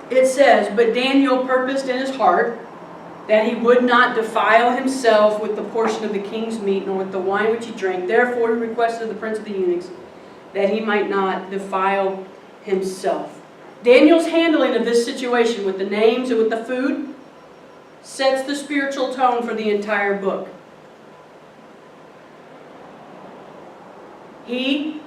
it says, "But Daniel purposed in his heart that he would not defile himself with the portion of the king's meat, nor with the wine which he drank. Therefore he requested of the prince of the eunuchs that he might not defile himself." Daniel's handling of this situation with the names and with the food sets the spiritual tone for the entire book. He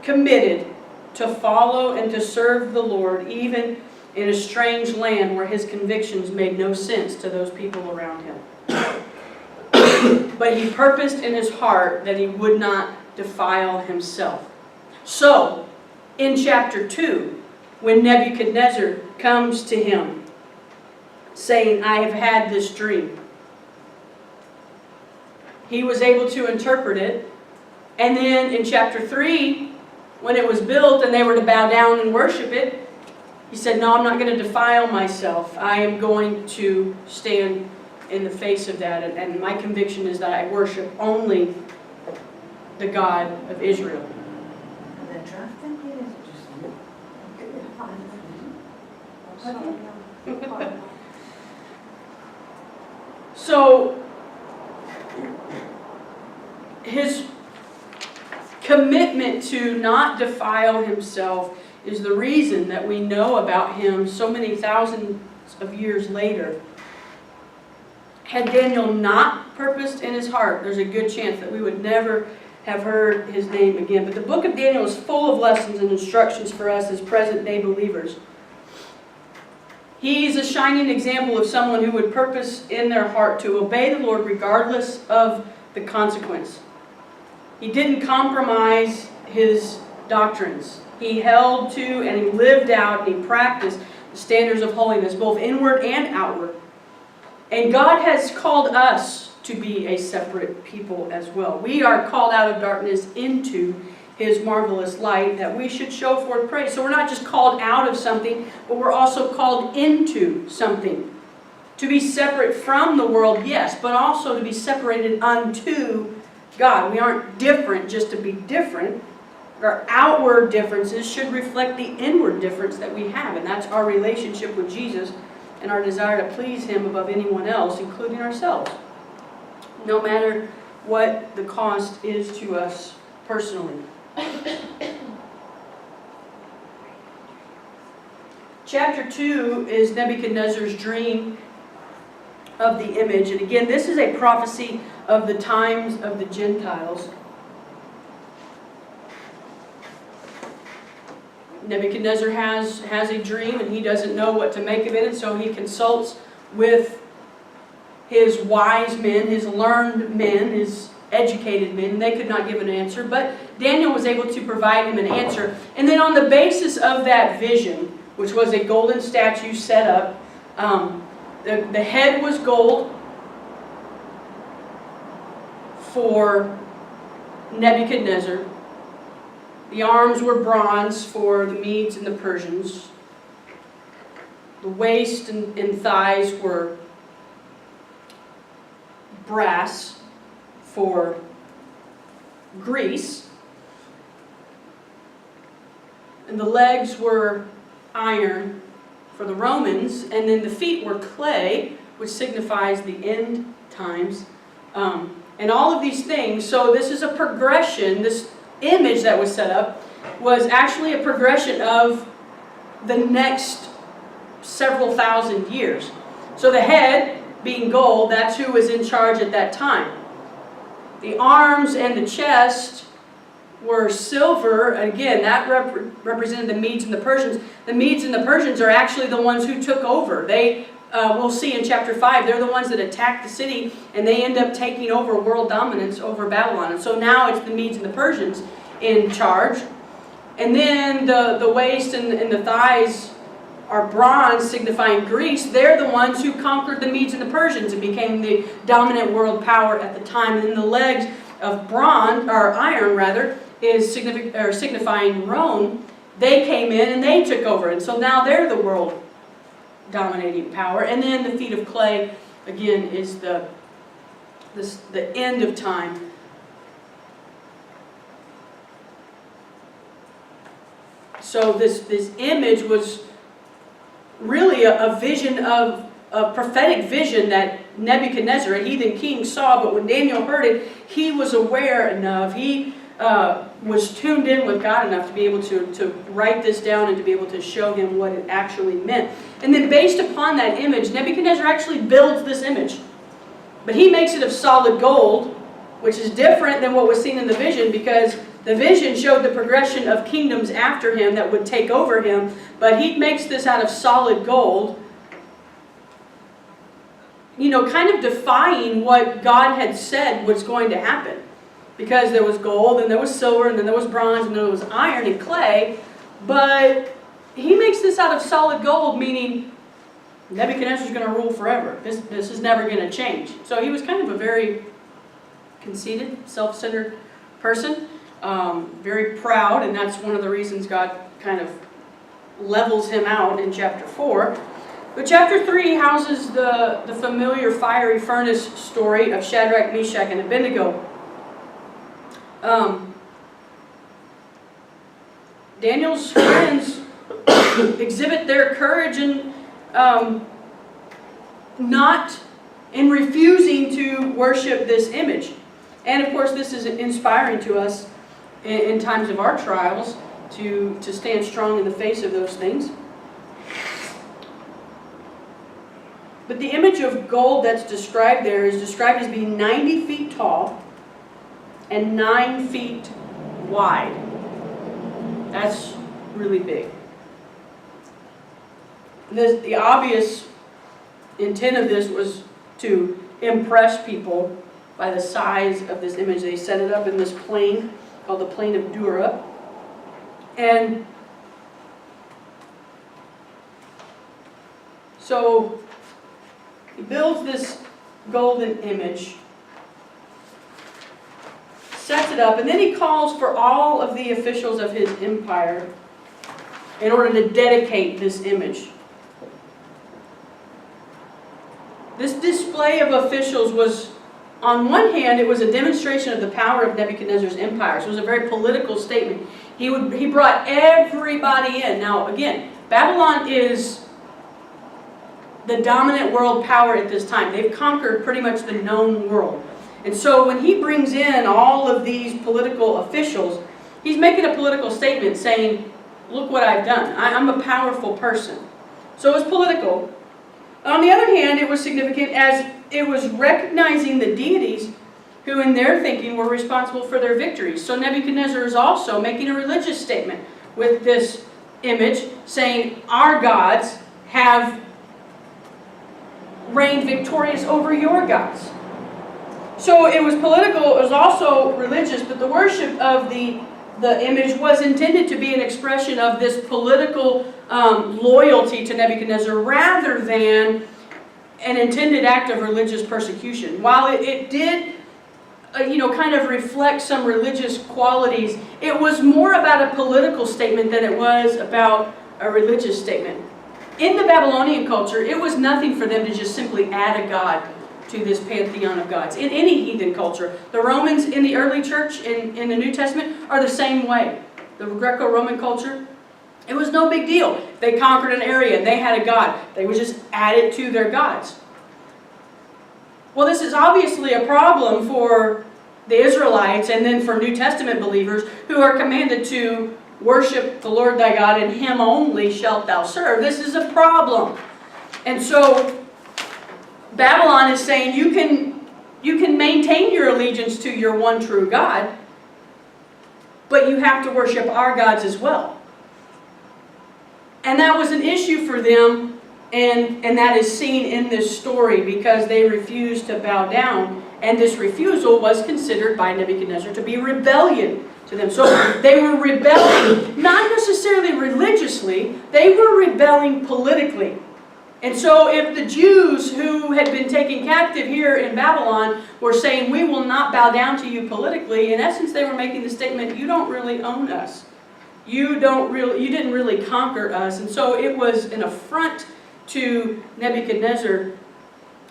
committed to follow and to serve the Lord, even in a strange land where his convictions made no sense to those people around him. But he purposed in his heart that he would not defile himself. So, in chapter 2, when Nebuchadnezzar comes to him, saying, "I have had this dream," he was able to interpret it. And then in chapter 3, when it was built and they were to bow down and worship it, he said, "No, I'm not going to defile myself. I am going to stand in the face of that. And my conviction is that I worship only the God of Israel." So, his commitment to not defile himself is the reason that we know about him so many thousands of years later. Had Daniel not purposed in his heart, there's a good chance that we would never have heard his name again. But the book of Daniel is full of lessons and instructions for us as present-day believers. He's a shining example of someone who would purpose in their heart to obey the Lord regardless of the consequence. He didn't compromise his doctrines. He held to and he lived out and he practiced the standards of holiness, both inward and outward. And God has called us to be a separate people as well. We are called out of darkness into his marvelous light, that we should show forth praise. So we're not just called out of something, but we're also called into something. To be separate from the world, yes, but also to be separated unto God. We aren't different just to be different. Our outward differences should reflect the inward difference that we have, and that's our relationship with Jesus and our desire to please him above anyone else, including ourselves, no matter what the cost is to us personally. Chapter 2 is Nebuchadnezzar's dream of the image. And again, this is a prophecy of the times of the Gentiles. Nebuchadnezzar has a dream and he doesn't know what to make of it, and so he consults with his wise men, his learned men, his educated men. They could not give an answer, but Daniel was able to provide him an answer. And then on the basis of that vision, which was a golden statue set up, the head was gold for Nebuchadnezzar. The arms were bronze for the Medes and the Persians. The waist and thighs were brass for Greece. And the legs were iron for the Romans. And then the feet were clay, which signifies the end times. And all of these things. So this is a progression. This image that was set up was actually a progression of the next several thousand years. So the head being gold, that's who was in charge at that time. The arms and the chest were silver. Again, that represented the Medes and the Persians. The Medes and the Persians are actually the ones who took over. We'll see in chapter 5, they're the ones that attacked the city, and they end up taking over world dominance over Babylon. And so now it's the Medes and the Persians in charge. And then the waist and the thighs are bronze, signifying Greece. They're the ones who conquered the Medes and the Persians and became the dominant world power at the time. And then the legs of bronze, or iron rather, is signifying Rome. They came in and they took over, and so now they're the world dominating power. And then the feet of clay, again, is the end of time. So this image was really a vision of a prophetic vision that Nebuchadnezzar, a heathen king, saw, but when Daniel heard it, he was aware enough, he was tuned in with God enough to be able to write this down and to be able to show him what it actually meant. And then based upon that image, Nebuchadnezzar actually builds this image. But he makes it of solid gold, which is different than what was seen in the vision, because the vision showed the progression of kingdoms after him that would take over him, but he makes this out of solid gold, kind of defying what God had said was going to happen. Because there was gold, and there was silver, and then there was bronze, and there was iron and clay, but he makes this out of solid gold, meaning Nebuchadnezzar is going to rule forever. This is never going to change. So he was kind of a very conceited, self-centered person, very proud, and that's one of the reasons God kind of levels him out in chapter 4. But chapter 3 houses the familiar fiery furnace story of Shadrach, Meshach, and Abednego. Daniel's friends exhibit their courage in not in refusing to worship this image. And of course this is inspiring to us in times of our trials to stand strong in the face of those things. But the image of gold that's described there is described as being 90 feet tall and 9 feet wide. That's really big. The obvious intent of this was to impress people by the size of this image. They set it up in this plain called the plain of Dura. And so he builds this golden image, sets it up, and then he calls for all of the officials of his empire in order to dedicate this image. This display of officials was, on one hand, it was a demonstration of the power of Nebuchadnezzar's empire. So it was a very political statement. He brought everybody in. Now, again, Babylon is the dominant world power at this time. They've conquered pretty much the known world. And so when he brings in all of these political officials, he's making a political statement saying, look what I've done. I'm a powerful person. So it was political. On the other hand, it was significant as it was recognizing the deities who in their thinking were responsible for their victories. So Nebuchadnezzar is also making a religious statement with this image saying, our gods have reigned victorious over your gods. So it was political, it was also religious, but the worship of the image was intended to be an expression of this political loyalty to Nebuchadnezzar rather than an intended act of religious persecution. While it did kind of reflect some religious qualities, it was more about a political statement than it was about a religious statement. In the Babylonian culture, it was nothing for them to just simply add a god to this pantheon of gods. In any heathen culture, the Romans in the early church in the New Testament are the same way. The Greco-Roman culture, it was no big deal. They conquered an area and they had a god. They would just add it to their gods. Well, this is obviously a problem for the Israelites and then for New Testament believers who are commanded to worship the Lord thy God, and him only shalt thou serve. This is a problem. And so Babylon is saying you can maintain your allegiance to your one true God, but you have to worship our gods as well. And that was an issue for them, and that is seen in this story because they refused to bow down. And this refusal was considered by Nebuchadnezzar to be rebellion to them. So they were rebelling, not necessarily religiously, they were rebelling politically. And so if the Jews who had been taken captive here in Babylon were saying, we will not bow down to you politically, in essence they were making the statement, you don't really own us. You didn't really conquer us. And so it was an affront to Nebuchadnezzar.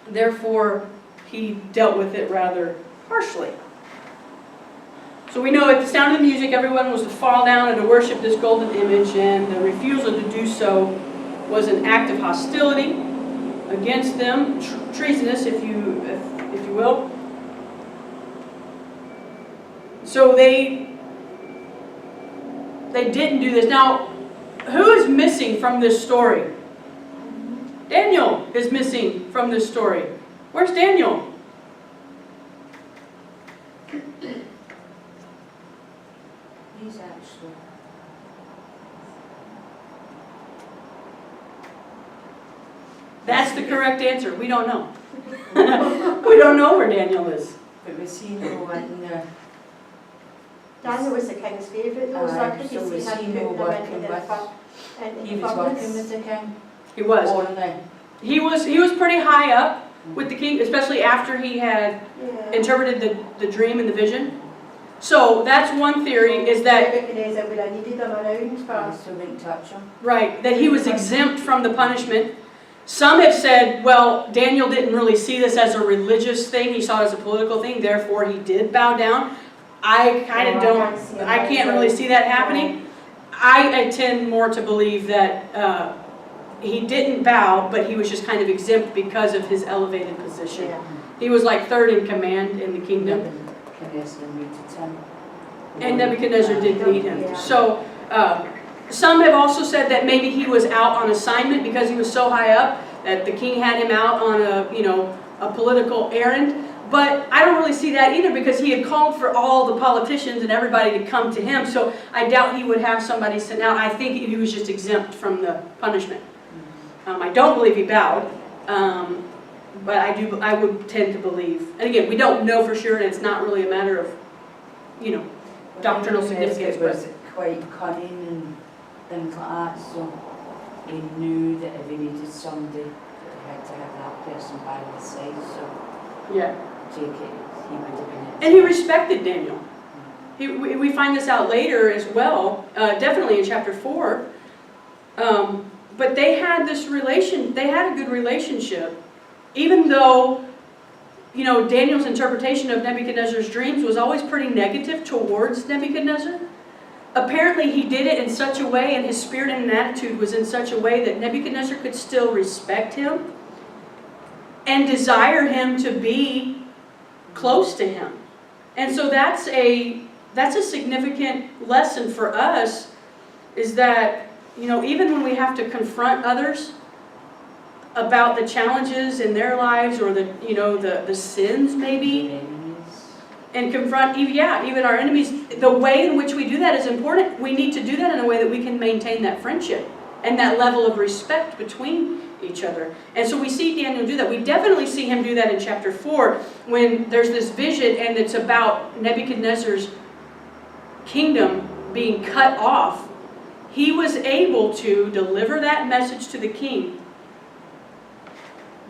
Therefore, he dealt with it rather harshly. So we know at the sound of the music, everyone was to fall down and to worship this golden image, and the refusal to do so was an act of hostility against them, treasonous, if you will. So they didn't do this. Now, who is missing from this story? Daniel is missing from this story. Where's Daniel? He's actually... That's the correct answer. We don't know. We don't know where Daniel is. But we see no one there. Daniel was the king's favourite, though, so I could so see was he him no putting them working into the with? He was working with the king? He was. Or no? He was pretty high up with the king, especially after he had interpreted the dream and the vision. So that's one theory, is that Nebuchadnezzar would have needed them around for... So we didn't touch him? right, that he was exempt from the punishment. Some have said, well, Daniel didn't really see this as a religious thing, he saw it as a political thing, therefore he did bow down. I kind of don't, I can't really see that happening. I tend more to believe that he didn't bow, but he was just kind of exempt because of his elevated position. Yeah. He was like third in command in the kingdom. Nebuchadnezzar needed him. And Nebuchadnezzar did lead him. Yeah. So some have also said that maybe he was out on assignment because he was so high up that the king had him out on a political errand. But I don't really see that either, because he had called for all the politicians and everybody to come to him. So I doubt he would have somebody sent out. I think he was just exempt from the punishment. I don't believe he bowed, but I would tend to believe. And again, we don't know for sure, and it's not really a matter of, doctrinal significance. He was quite cunning and things like that, so he knew that if he needed somebody, he had to have that person by his side. So Yeah. take it, he would have been. And he respected Daniel. We find this out later as well, definitely in chapter 4. But they had they had a good relationship, even though, Daniel's interpretation of Nebuchadnezzar's dreams was always pretty negative towards Nebuchadnezzar. Apparently he did it in such a way, and his spirit and attitude was in such a way that Nebuchadnezzar could still respect him and desire him to be close to him. And so that's a significant lesson for us, is that, even when we have to confront others about the challenges in their lives, or the sins maybe, and confront even our enemies, the way in which we do that is important. We need to do that in a way that we can maintain that friendship and that level of respect between each other. And so we see Daniel do that. We definitely see him do that in chapter 4, when there's this vision and it's about Nebuchadnezzar's kingdom being cut off. He was able to deliver that message to the king.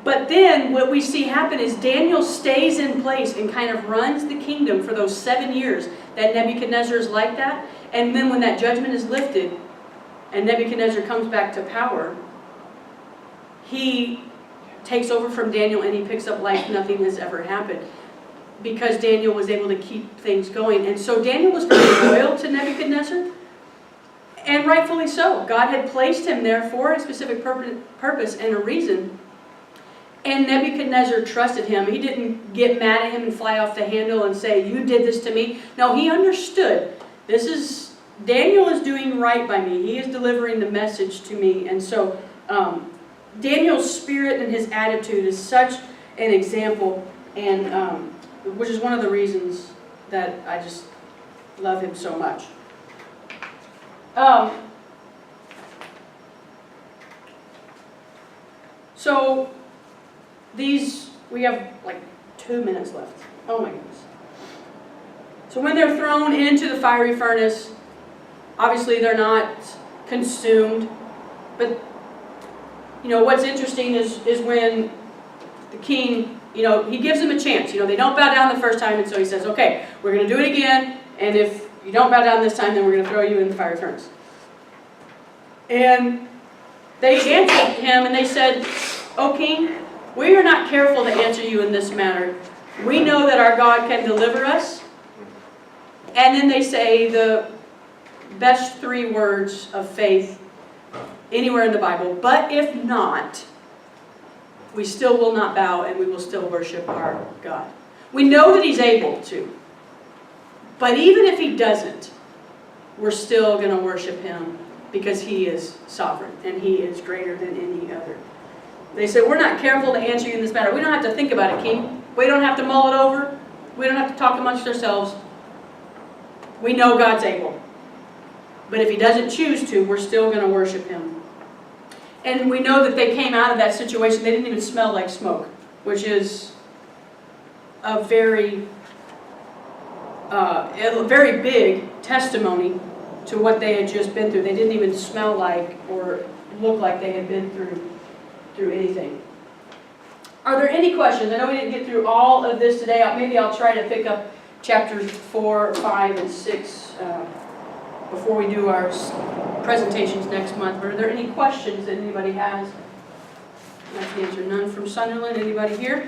But then what we see happen is Daniel stays in place and kind of runs the kingdom for those 7 years that Nebuchadnezzar is like that. And then when that judgment is lifted and Nebuchadnezzar comes back to power, he takes over from Daniel and he picks up like nothing has ever happened, because Daniel was able to keep things going. And so Daniel was very loyal to Nebuchadnezzar, and rightfully so. God had placed him there for a specific purpose and a reason. And Nebuchadnezzar trusted him. He didn't get mad at him and fly off the handle and say, "You did this to me." No, he understood. Daniel is doing right by me. He is delivering the message to me. And so Daniel's spirit and his attitude is such an example, and which is one of the reasons that I just love him so much. So we have like 2 minutes left. Oh my goodness. So when they're thrown into the fiery furnace, obviously they're not consumed, but what's interesting is when the king, he gives them a chance. They don't bow down the first time, and so he says, "Okay, we're going to do it again, and if you don't bow down this time, then we're going to throw you in the fiery furnace." And they answered him, and they said, "O king, we are not careful to answer you in this matter. We know that our God can deliver us." And then they say the best 3 words of faith anywhere in the Bible. But if not, we still will not bow and we will still worship our God. We know that He's able to. But even if He doesn't, we're still going to worship Him because He is sovereign and He is greater than any other. They said, we're not careful to answer you in this matter. We don't have to think about it, King. We don't have to mull it over. We don't have to talk amongst ourselves. We know God's able. But if He doesn't choose to, we're still going to worship Him. And we know that they came out of that situation. They didn't even smell like smoke, which is a very big testimony to what they had just been through. They didn't even smell like or look like they had been through anything. Are there any questions? I know we didn't get through all of this today. Maybe I'll try to pick up chapters 4, 5, and 6 before we do our presentations next month. But are there any questions that anybody has? I can answer none from Sunderland. Anybody here?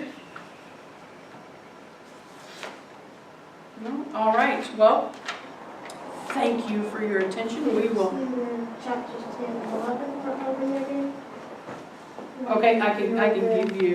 No? All right. Well, thank you for your attention. We will. Chapters 10 and 11 for over again. Okay, I can give you.